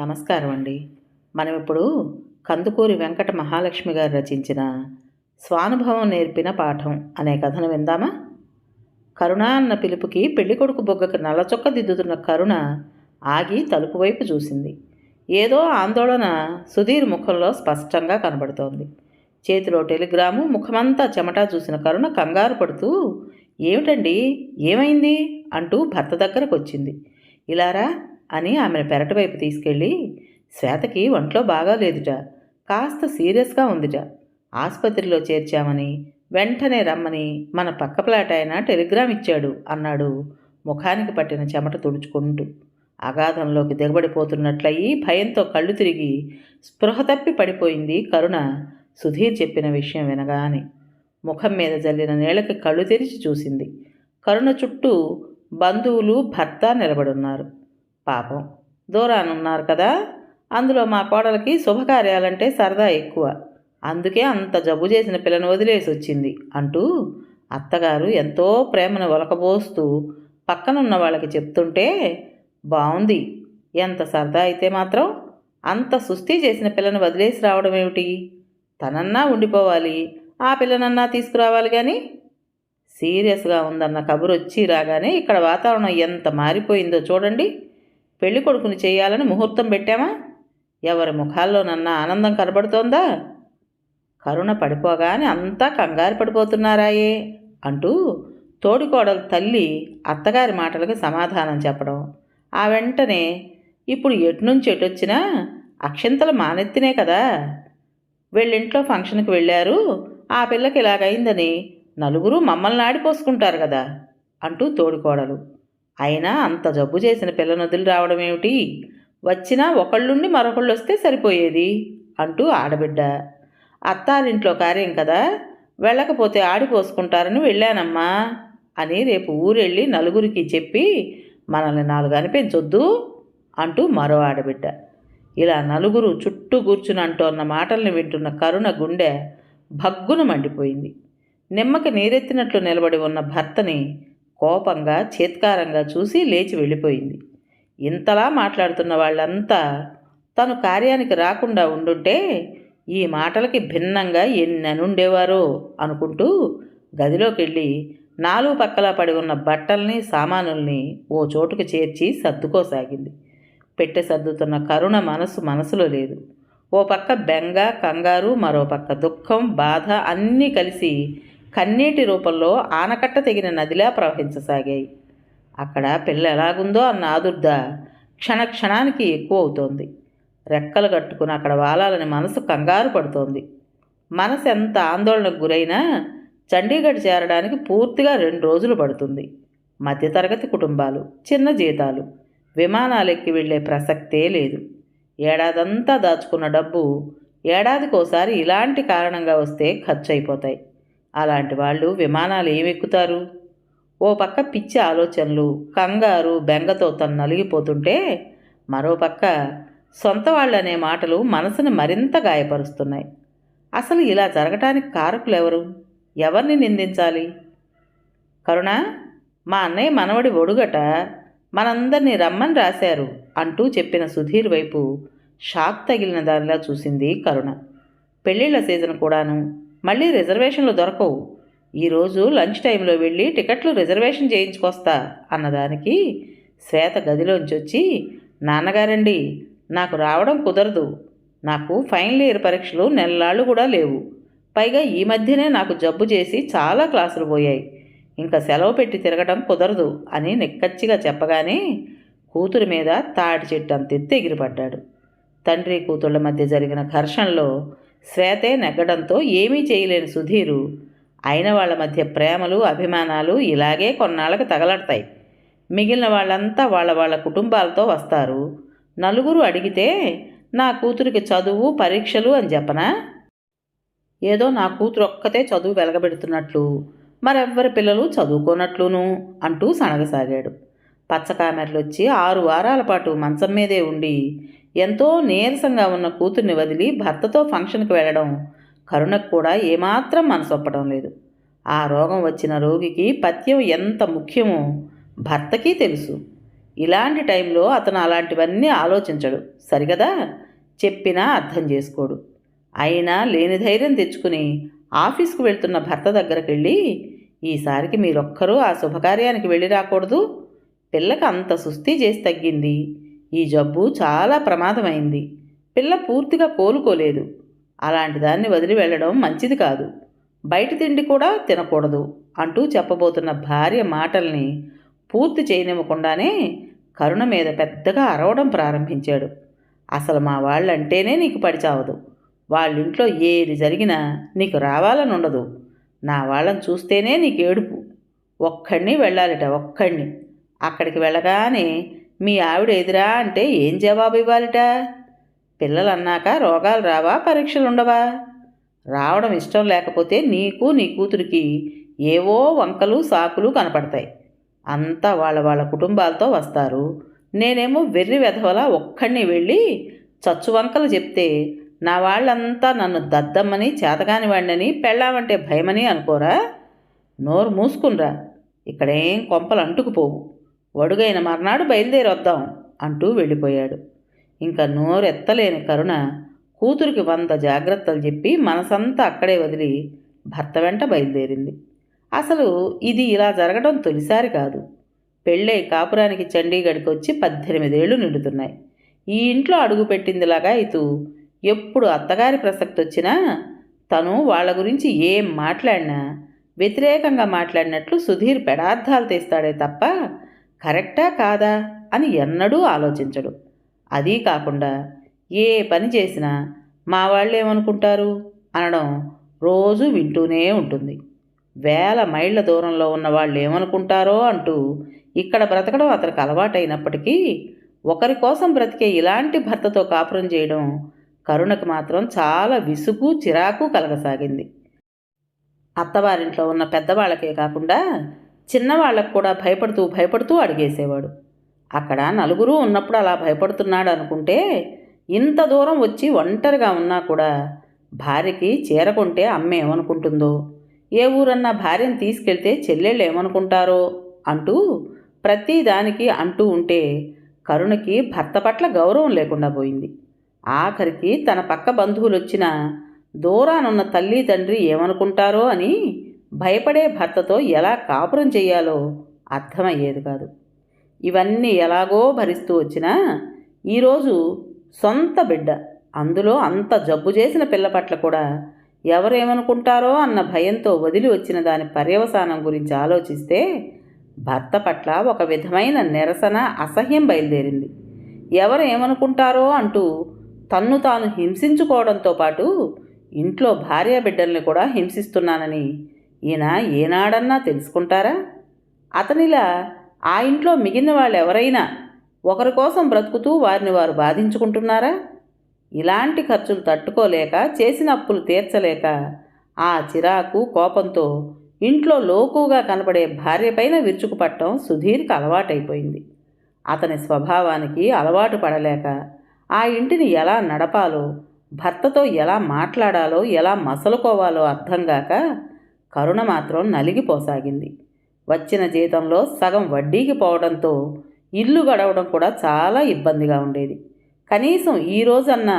నమస్కారం అండి. మనం ఇప్పుడు కందుకూరి వెంకట మహాలక్ష్మి గారు రచించిన స్వానుభవం నేర్పిన పాఠం అనే కథను విందామా? కరుణ అన్న పిలుపుకి పెళ్ళికొడుకు బొగ్గకు నల్లచొక్క దిద్దుతున్న కరుణ ఆగి తలుపు వైపు చూసింది. ఏదో ఆందోళన సుధీర్ ముఖంలో స్పష్టంగా కనబడుతోంది. చేతిలో టెలిగ్రాము, ముఖమంతా చెమటా చూసిన కరుణ కంగారు పడుతూ, ఏమిటండి, ఏమైంది అంటూ భర్త దగ్గరకు వచ్చింది. ఇలారా అని ఆమెను పెరటి వైపు తీసుకెళ్ళి, శ్వేతకి ఒంట్లో బాగాలేదుట, కాస్త సీరియస్గా ఉందిట, ఆసుపత్రిలో చేర్చామని వెంటనే రమ్మని మన పక్క ప్లాట్ ఆయన టెలిగ్రామ్ ఇచ్చాడు అన్నాడు, ముఖానికి పట్టిన చెమట తుడుచుకుంటూ. అగాధంలోకి దిగబడిపోతున్నట్లయి భయంతో కళ్ళు తిరిగి స్పృహ తప్పి పడిపోయింది కరుణ సుధీర్ చెప్పిన విషయం వినగానే. ముఖం మీద జల్లిన నీళ్ళకి కళ్ళు తెరిచి చూసింది. కరుణ చుట్టూ బంధువులు, భర్త నిలబడున్నారు. పాపం, దూరానున్నారు కదా, అందులో మా కోడలికి శుభకార్యాలంటే సరదా ఎక్కువ, అందుకే అంత జబ్బు చేసిన పిల్లను వదిలేసి వచ్చింది అంటూ అత్తగారు ఎంతో ప్రేమను ఒలకబోస్తూ పక్కనున్న వాళ్ళకి చెప్తుంటే, బాగుంది, ఎంత సరదా అయితే మాత్రం అంత సుస్థి చేసిన పిల్లను వదిలేసి రావడం ఏమిటి, తనన్నా ఉండిపోవాలి, ఆ పిల్లనన్నా తీసుకురావాలి కానీ. సీరియస్గా ఉందన్న కబురు వచ్చి రాగానే ఇక్కడ వాతావరణం ఎంత మారిపోయిందో చూడండి. పెళ్లి కొడుకుని చేయాలని ముహూర్తం పెట్టామా, ఎవరి ముఖాల్లోనన్నా ఆనందం కనబడుతోందా? కరుణ పడిపోగానే అంతా కంగారు పడిపోతున్నారాయే అంటూ తోడికోడలు తల్లి అత్తగారి మాటలకు సమాధానం చెప్పడం, ఆ వెంటనే ఇప్పుడు ఎటునుంచి ఎటొచ్చినా అక్షింతలు మానెత్తినే కదా, వీళ్ళింట్లో ఫంక్షన్కి వెళ్ళారు, ఆ పిల్లకి ఇలాగైందని నలుగురు మమ్మల్ని ఆడిపోసుకుంటారు కదా అంటూ తోడికోడలు. అయినా అంత జబ్బు చేసిన పిల్లను వదిలి రావడం ఏమిటి, వచ్చినా ఒకళ్ళుండి మరొకళ్ళు వస్తే సరిపోయేది అంటూ ఆడబిడ్డ. అత్తారింట్లో కార్యం కదా, వెళ్ళకపోతే ఆడిపోసుకుంటారని వెళ్ళానమ్మా అని రేపు ఊరెళ్ళి నలుగురికి చెప్పి మనల్ని నాలుగు అనిపించొద్దు అంటూ మరో ఆడబిడ్డ. ఇలా నలుగురు చుట్టూ కూర్చుని అంటోన్న మాటల్ని వింటున్న కరుణ గుండె భగ్గున మండిపోయింది. నిమ్మకి నీరెత్తినట్లు నిలబడి ఉన్న భర్తని కోపంగా, చేత్కారంగా చూసి లేచి వెళ్ళిపోయింది. ఇంతలా మాట్లాడుతున్న వాళ్ళంతా తను కార్యానికి రాకుండా ఉండుంటే ఈ మాటలకి భిన్నంగా ఎన్ననుండేవారో అనుకుంటూ గదిలోకి వెళ్ళి నాలుగు పక్కలా పడి ఉన్న బట్టల్ని, సామానుల్ని ఓ చోటుకు చేర్చి సర్దుకోసాగింది. పెట్టె సర్దుతున్న కరుణ మనసులో లేదు. ఓ పక్క బెంగ, కంగారు, మరో పక్క దుఃఖం, బాధ అన్నీ కలిసి కన్నీటి రూపంలో ఆనకట్ట తెగిన నదిలా ప్రవహించసాగాయి. అక్కడ పిల్ల ఎలాగుందో అన్న ఆదుర్ద క్షణక్షణానికి ఎక్కువ అవుతోంది. రెక్కలు కట్టుకుని అక్కడ వాలాలని మనసు కంగారు పడుతోంది. మనసు ఎంత ఆందోళనకు గురైనా చండీగఢ్ చేరడానికి పూర్తిగా 2 రోజులు పడుతుంది. మధ్యతరగతి కుటుంబాలు, చిన్న జీతాలు, విమానాలెక్కి వెళ్ళే ప్రసక్తే లేదు. ఏడాదంతా దాచుకున్న డబ్బు ఏడాదికోసారి ఇలాంటి కారణంగా వస్తే ఖర్చు అయిపోతాయి. అలాంటి వాళ్ళు విమానాలు ఏమెక్కుతారు? ఓ పక్క పిచ్చి ఆలోచనలు, కంగారు, బెంగతో తను నలిగిపోతుంటే మరోపక్క సొంత వాళ్ళనే మాటలు మనసుని మరింత గాయపరుస్తున్నాయి. అసలు ఇలా జరగటానికి కారకులెవరు? ఎవరిని నిందించాలి? కరుణ, మా అన్నయ్య మనవడి ఒడుగట, మనందరినీ రమ్మని రాశారు అంటూ చెప్పిన సుధీర్ వైపు షాక్ తగిలిన దానిలా చూసింది కరుణ. పెళ్ళిళ్ళ సీజన్ కూడాను, మళ్ళీ రిజర్వేషన్లు దొరకవు, ఈరోజు లంచ్ టైంలో వెళ్ళి టికెట్లు రిజర్వేషన్ చేయించుకొస్తా అన్నదానికి శ్వేత గదిలోంచి వచ్చి, నాన్నగారండి, నాకు రావడం కుదరదు, నాకు ఫైనల్ ఇయర్ పరీక్షలు నెలలాళ్ళు కూడా లేవు, పైగా ఈ మధ్యనే నాకు జబ్బు చేసి చాలా క్లాసులు పోయాయి, ఇంకా సెలవు పెట్టి తిరగడం కుదరదు అని నిక్కచ్చిగా చెప్పగానే కూతురి మీద తాటి చెట్టు అంతెత్తి ఎగిరిపడ్డాడు. తండ్రి కూతుళ్ల మధ్య జరిగిన ఘర్షణలో శ్వేతే నెగ్గడంతో ఏమీ చేయలేని సుధీరు, అయిన వాళ్ళ మధ్య ప్రేమలు, అభిమానాలు ఇలాగే కొన్నాళ్ళకి తగలడతాయి. మిగిలిన వాళ్ళంతా వాళ్ళ వాళ్ళ కుటుంబాలతో వస్తారు. నలుగురు అడిగితే నా కూతురికి చదువు, పరీక్షలు అని చెప్పనా? ఏదో నా కూతురు ఒక్కతే చదువు వెలగబెడుతున్నట్లు, మరెవ్వరి పిల్లలు చదువుకోనట్లును అంటూ సనగసాగాడు. పచ్చకామెర్లొచ్చి 6 వారాల పాటు మంచం మీదే ఉండి ఎంతో నీరసంగా ఉన్న కూతుర్ని వదిలి భర్తతో ఫంక్షన్కి వెళ్ళడం కరుణకు కూడా ఏమాత్రం మనసొప్పడం లేదు. ఆ రోగం వచ్చిన రోగికి పథ్యం ఎంత ముఖ్యమో భర్తకి తెలుసు. ఇలాంటి టైంలో అతను అలాంటివన్నీ ఆలోచించడు, సరిగదా? చెప్పినా అర్థం చేసుకోడు. అయినా లేని ధైర్యం తెచ్చుకుని ఆఫీస్కు వెళ్తున్న భర్త దగ్గరికి వెళ్ళి, ఈసారికి మీరొక్కరూ ఆ శుభకార్యానికి వెళ్ళి రాకూడదు. పిల్లకి అంత సుస్థి చేసి తగ్గింది. ఈ జబ్బు చాలా ప్రమాదమైంది. పిల్ల పూర్తిగా కోలుకోలేదు. అలాంటి దాన్ని వదిలి వెళ్ళడం మంచిది కాదు. బయట తిండి కూడా తినకూడదు అంటూ చెప్పబోతున్న భార్య మాటల్ని పూర్తి చేయనివ్వకుండానే కరుణ మీద పెద్దగా అరవడం ప్రారంభించాడు. అసలు మా వాళ్ళంటేనే నీకు పడిచావదు. వాళ్ళింట్లో ఏది జరిగినా నీకు రావాలని ఉండదు. నా వాళ్ళని చూస్తేనే నీకు ఏడుపు. ఒక్కడిని వెళ్ళాలిట, ఒక్కడిని. అక్కడికి వెళ్ళగానే మీ ఆవిడ ఎదురా అంటే ఏం జవాబు ఇవ్వాలిట? పిల్లలు అన్నాక రోగాలు రావా, పరీక్షలు ఉండవా? రావడం ఇష్టం లేకపోతే నీకు నీ కూతురికి ఏవో వంకలు సాకులు కనపడతాయి. అంతా వాళ్ళ వాళ్ళ కుటుంబాలతో వస్తారు. నేనేమో వెర్రి వెధవలా ఒక్కడిని వెళ్ళి చచ్చు వంకలు చెప్తే నా వాళ్ళంతా నన్ను దద్దమ్మని, చేతగాని వాడినని, పెళ్ళామంటే భయమని అనుకోరా? నోరు మూసుకునిరా, ఇక్కడేం కొంపలు అంటుకుపోవు. వడుగైన మర్నాడు బయలుదేరి వద్దాం అంటూ వెళ్ళిపోయాడు. ఇంకా నోరెత్తలేని కరుణ కూతురికి 100 జాగ్రత్తలు చెప్పి మనసంతా అక్కడే వదిలి భర్త వెంట బయలుదేరింది. అసలు ఇది ఇలా జరగడం తొలిసారి కాదు. పెళ్ళై కాపురానికి చండీగఢ్కి వచ్చి 18 ఏళ్ళు నిండుతున్నాయి. ఈ ఇంట్లో అడుగుపెట్టిందిలాగా ఇతూ ఎప్పుడు అత్తగారి ప్రసక్తి వచ్చినా తను వాళ్ళ గురించి ఏం మాట్లాడినా వ్యతిరేకంగా మాట్లాడినట్లు సుధీర్ పెడార్థాలు తీస్తాడే తప్ప కరెక్టా కాదా అని ఎన్నడూ ఆలోచించడు. అదీ కాకుండా ఏ పని చేసినా మా వాళ్ళు ఏమనుకుంటారు అనడం రోజు వింటూనే ఉంటుంది. వేల మైళ్ళ దూరంలో ఉన్న వాళ్ళు ఏమనుకుంటారో అంటూ ఇక్కడ బ్రతకడం అతనికి అలవాటైనప్పటికీ ఒకరి కోసం బ్రతికే ఇలాంటి భర్తతో కాపురం చేయడం కరుణకు మాత్రం చాలా విసుగు, చిరాకు కలగసాగింది. అత్తవారింట్లో ఉన్న పెద్దవాళ్ళకే కాకుండా చిన్నవాళ్లకు కూడా భయపడుతూ అడిగేసేవాడు. అక్కడ నలుగురు ఉన్నప్పుడు అలా భయపడుతున్నాడు అనుకుంటే, ఇంత దూరం వచ్చి ఒంటరిగా ఉన్నా కూడా భార్యకి చీర కొంటే అమ్మ ఏమనుకుంటుందో, ఏ ఊరన్నా భార్యను తీసుకెళ్తే చెల్లెళ్ళు ఏమనుకుంటారో అంటూ ప్రతిదానికి అంటూ ఉంటే కరుణకి భర్త పట్ల గౌరవం లేకుండా పోయింది. ఆఖరికి తన పక్క బంధువులు వచ్చినా దూరానున్న తల్లి తండ్రి ఏమనుకుంటారో అని భయపడే భర్తతో ఎలా కాపురం చెయ్యాలో అర్థమయ్యేది కాదు. ఇవన్నీ ఎలాగో భరిస్తూ వచ్చినా ఈరోజు సొంత బిడ్డ, అందులో అంత జబ్బు చేసిన పిల్ల పట్ల కూడా ఎవరేమనుకుంటారో అన్న భయంతో వదిలి వచ్చిన దాని పర్యవసానం గురించి ఆలోచిస్తే భర్త పట్ల ఒక విధమైన నిరసన, అసహ్యం బయలుదేరింది. ఎవరు ఏమనుకుంటారో అంటూ తన్ను తాను హింసించుకోవడంతో పాటు ఇంట్లో భార్య బిడ్డల్ని కూడా హింసిస్తున్నానని ఈయన ఏనాడన్నా తెలుసుకుంటారా? అతనిలా ఆ ఇంట్లో మిగిలిన వాళ్ళు ఎవరైనా ఒకరి కోసం బ్రతుకుతూ వారిని వారు బాధించుకుంటున్నారా? ఇలాంటి ఖర్చులు తట్టుకోలేక, చేసిన అప్పులు తీర్చలేక ఆ చిరాకు, కోపంతో ఇంట్లో లోకుగా కనపడే భార్యపైన విరుచుకుపట్టడం సుధీర్కి అలవాటైపోయింది. అతని స్వభావానికి అలవాటు పడలేక ఆ ఇంటిని ఎలా నడపాలో, భర్తతో ఎలా మాట్లాడాలో, ఎలా మసలుకోవాలో అర్థంగాక కరుణ మాత్రం నలిగిపోసాగింది. వచ్చిన జీతంలో సగం వడ్డీకి పోవడంతో ఇల్లు గడవడం కూడా చాలా ఇబ్బందిగా ఉండేది. కనీసం ఈ రోజన్నా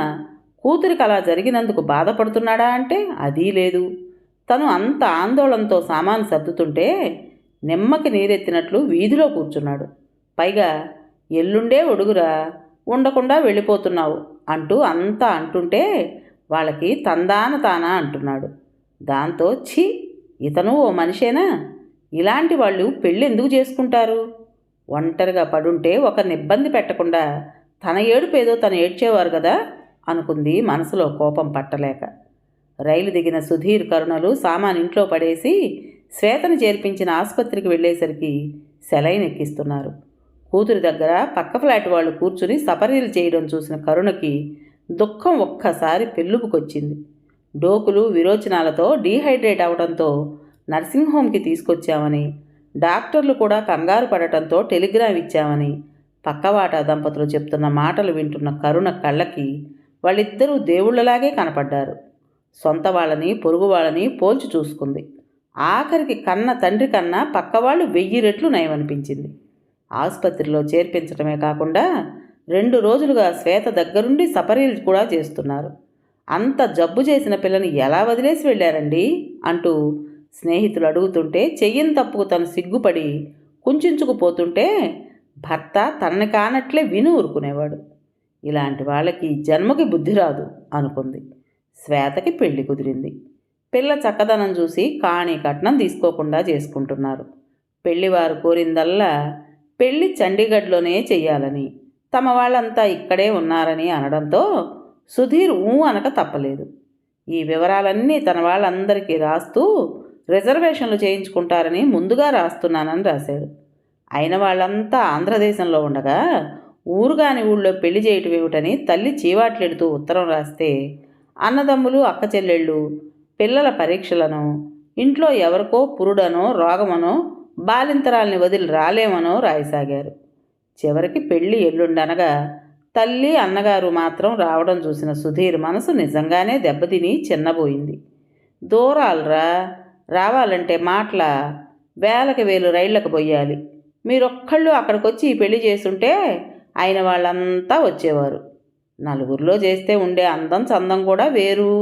కూతురికి అలా జరిగినందుకు బాధపడుతున్నాడా అంటే అదీ లేదు. తను అంత ఆందోళనతో సామాను సర్దుతుంటే నిమ్మకి నీరెత్తినట్లు వీధిలో కూర్చున్నాడు. పైగా ఎల్లుండే ఒడుగురా, ఉండకుండా వెళ్ళిపోతున్నావు అంటూ అంతా అంటుంటే వాళ్ళకి తందాన తానా అంటున్నాడు. దాంతో ఛీ, ఇతను ఓ మనిషేనా? ఇలాంటి వాళ్ళు పెళ్ళెందుకు చేసుకుంటారు? ఒంటరిగా పడుంటే ఒకరిని ఇబ్బంది పెట్టకుండా తన ఏడుపేదో తను ఏడ్చేవారు కదా అనుకుంది మనసులో కోపం పట్టలేక. రైలు దిగిన సుధీర్, కరుణలు సామాన్ ఇంట్లో పడేసి శ్వేతను చేర్పించిన ఆసుపత్రికి వెళ్ళేసరికి సెలైన్ ఎక్కిస్తున్నారు. కూతురి దగ్గర పక్క ఫ్లాట్ వాళ్ళు కూర్చుని సపరీలు చేయడం చూసిన కరుణకి దుఃఖం ఒక్కసారి పెళ్ళుపుకొచ్చింది. డోకులు, విరోచనాలతో డీహైడ్రేట్ అవడంతో నర్సింగ్ హోమ్కి తీసుకొచ్చామని, డాక్టర్లు కూడా కంగారు పడటంతో టెలిగ్రామ్ ఇచ్చామని పక్కవాటా దంపతులు చెప్తున్న మాటలు వింటున్న కరుణ కళ్ళకి వాళ్ళిద్దరూ దేవుళ్లలాగే కనపడ్డారు. సొంత వాళ్ళని, పొరుగు వాళ్ళని పోల్చి చూసుకుంది. ఆఖరికి కన్న తండ్రి కన్నా పక్కవాళ్ళు 1000 రెట్లు నయమనిపించింది. ఆసుపత్రిలో చేర్పించడమే కాకుండా 2 రోజులుగా శ్వేత దగ్గరుండి సపరీలు కూడా చేస్తున్నారు. అంత జబ్బు చేసిన పిల్లని ఎలా వదిలేసి వెళ్ళారండి అంటూ స్నేహితులు అడుగుతుంటే చెయ్యని తప్పుకు తను సిగ్గుపడి కుంచుకుపోతుంటే భర్త తనని కానట్లే విని ఊరుకునేవాడు. ఇలాంటి వాళ్ళకి జన్మకి బుద్ధి రాదు అనుకుంది. శ్వేతకి పెళ్లి కుదిరింది. పిల్ల చక్కదనం చూసి కాణీ కట్నం తీసుకోకుండా చేసుకుంటున్నారు. పెళ్లివారు కోరిందల్లా పెళ్లి చండీగఢ్లోనే చెయ్యాలని, తమ వాళ్ళంతా ఇక్కడే ఉన్నారని అనడంతో సుధీర్ అనక తప్పలేదు. ఈ వివరాలన్నీ తన వాళ్ళందరికీ రాస్తూ రిజర్వేషన్లు చేయించుకుంటారని ముందుగా రాస్తున్నానని రాశాడు. అయిన వాళ్ళంతా ఆంధ్రదేశంలో ఉండగా ఊరుగాని ఊళ్ళో పెళ్లి చేయటం ఏమిటని తల్లి చీవాట్లెడుతూ ఉత్తరం రాస్తే అన్నదమ్ములు అక్క చెల్లెళ్ళు పిల్లల పరీక్షలను, ఇంట్లో ఎవరికో పురుడనో రోగమనో బాలింతరాల్ని వదిలి రాలేమనో రాయసాగారు. చివరికి పెళ్లి ఎల్లుండనగా తల్లి అన్నగారు మాత్రం రావడం చూసిన సుధీర్ మనసు నిజంగానే దెబ్బతిని చిన్నబోయింది. దూరాలరా, రావాలంటే మాటల వేలకు వేలు రైళ్లకు పోయాలి. మీరొక్కళ్ళు అక్కడికొచ్చి ఈ పెళ్లి చేసుంటే అయిన వాళ్ళంతా వచ్చేవారు. నలుగురిలో చేస్తే ఉండే అందం చందం కూడా వేరు.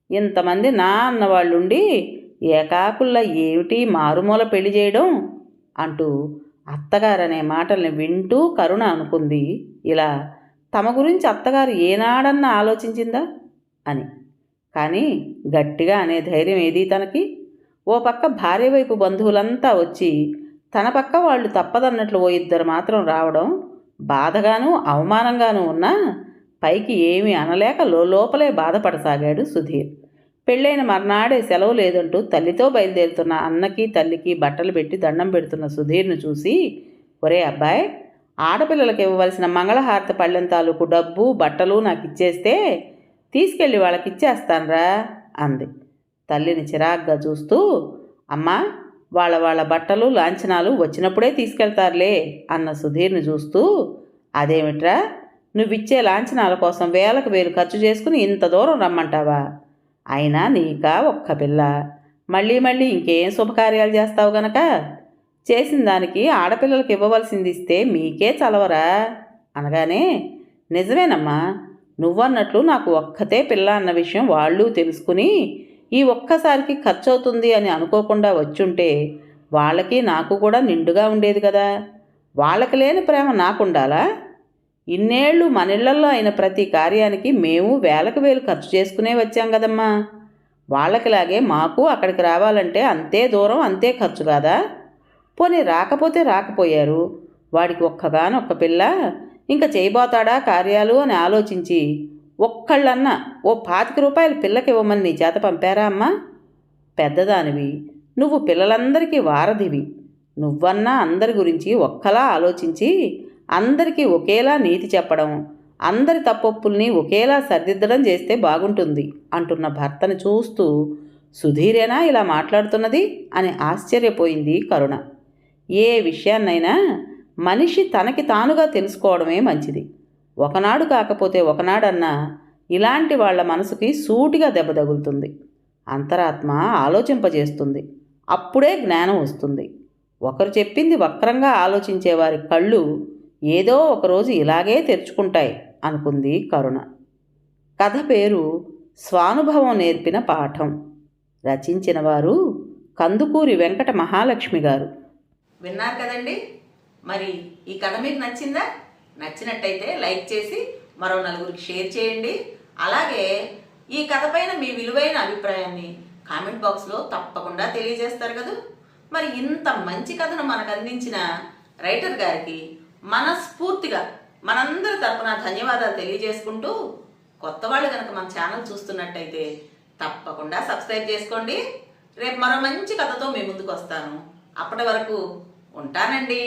ఇంతమంది నా అన్నవాళ్ళుండి ఏకాకుల్లా ఏమిటి మారుమూల పెళ్లి చేయడం అంటూ అత్తగారనే మాటల్ని వింటూ కరుణ అనుకుంది, ఇలా తమ గురించి అత్తగారు ఏనాడన్నా ఆలోచించిందా అని. కానీ గట్టిగా అనే ధైర్యం ఏదీ తనకి. ఓ పక్క భార్య వైపు బంధువులంతా వచ్చి తన పక్క వాళ్ళు తప్పదన్నట్లు ఓ ఇద్దరు మాత్రం రావడం బాధగానూ అవమానంగానూ ఉన్నా పైకి ఏమీ అనలేక లోపలే బాధపడసాగాడు సుధీర్. పెళ్ళైన మర్నాడే సెలవు లేదంటూ తల్లితో బయలుదేరుతున్న అన్నకి తల్లికి బట్టలు పెట్టి దండం పెడుతున్న సుధీర్ను చూసి, ఒరే అబ్బాయి, ఆడపిల్లలకు ఇవ్వవలసిన మంగళహారతి పళ్ళెం తాలూకు డబ్బు బట్టలు నాకు ఇచ్చేస్తే తీసుకెళ్ళి వాళ్ళకి ఇచ్చేస్తాన్రా అంది. తల్లిని చిరాగ్గా చూస్తూ, అమ్మా, వాళ్ళ బట్టలు లాంఛనాలు వచ్చినప్పుడే తీసుకెళ్తారులే అన్న సుధీర్ని చూస్తూ, అదేమిట్రా, నువ్విచ్చే లాంఛనాల కోసం వేలకు వేలు ఖర్చు చేసుకుని ఇంత దూరం రమ్మంటావా? అయినా నీకా ఒక్క పిల్ల, మళ్ళీ మళ్ళీ ఇంకేం శుభకార్యాలు చేస్తావు గనక చేసిన దానికి ఆడపిల్లలకు ఇవ్వవలసింది ఇస్తే మీకే చలవరా అనగానే, నిజమేనమ్మా, నువ్వన్నట్లు నాకు ఒక్కతే పిల్ల అన్న విషయం వాళ్ళు తెలుసుకుని ఈ ఒక్కసారికి ఖర్చు అవుతుంది అని అనుకోకుండా వచ్చుంటే వాళ్ళకి నాకు కూడా నిండుగా ఉండేది కదా. వాళ్ళకి లేని ప్రేమ నాకుండాలా? ఇన్నేళ్ళు మనిళ్లల్లో అయిన ప్రతి కార్యానికి మేము వేలకు వేలు ఖర్చు చేసుకునే వచ్చాం కదమ్మా. వాళ్ళకిలాగే మాకు అక్కడికి రావాలంటే అంతే దూరం అంతే ఖర్చు కాదా? పోనీ రాకపోతే రాకపోయారు, వాడికి ఒక్కగానొక్క పిల్ల, ఇంకా చేయబోతాడా కార్యాలు అని ఆలోచించి ఒక్కళ్ళన్నా ఓ 25 రూపాయలు పిల్లకి ఇవ్వమని నీ చేత పంపారా అమ్మా? పెద్దదానివి నువ్వు, పిల్లలందరికీ వారధివి. నువ్వన్నా అందరి గురించి ఒక్కలా ఆలోచించి అందరికీ ఒకేలా నీతి చెప్పడం, అందరి తప్పొప్పుల్ని ఒకేలా సరిదిద్దడం చేస్తే బాగుంటుంది అంటున్న భర్తని చూస్తూ, సుధీరేనా ఇలా మాట్లాడుతున్నది అని ఆశ్చర్యపోయింది కరుణ. ఏ విషయాన్నైనా మనిషి తనకి తానుగా తెలుసుకోవడమే మంచిది. ఒకనాడు కాకపోతే ఒకనాడన్నా ఇలాంటి వాళ్ల మనసుకి సూటిగా దెబ్బ తగులుతుంది. అంతరాత్మ ఆలోచింపజేస్తుంది. అప్పుడే జ్ఞానం వస్తుంది. ఒకరు చెప్పింది వక్రంగా ఆలోచించేవారి కళ్ళు ఏదో ఒకరోజు ఇలాగే తెరుచుకుంటాయి అనుకుంది కరుణ. కథ పేరు స్వానుభవం నేర్పిన పాఠం. రచించిన వారు కందుకూరి వెంకట మహాలక్ష్మి గారు. విన్నారు కదండి. మరి ఈ కథ మీకు నచ్చిందా? నచ్చినట్టయితే లైక్ చేసి మరో నలుగురికి షేర్ చేయండి. అలాగే ఈ కథ పైన మీ విలువైన అభిప్రాయాన్ని కామెంట్ బాక్స్లో తప్పకుండా తెలియజేస్తారు కదా. మరి ఇంత మంచి కథను మనకు అందించిన రైటర్ గారికి మనస్ఫూర్తిగా మనందరి తరపున ధన్యవాదాలు తెలియజేసుకుంటూ, కొత్త వాళ్ళు కనుక మన ఛానల్ చూస్తున్నట్టయితే తప్పకుండా సబ్స్క్రైబ్ చేసుకోండి. రేపు మరో మంచి కథతో మీ ముందుకు వస్తాను. అప్పటి వరకు ఉంటానండి.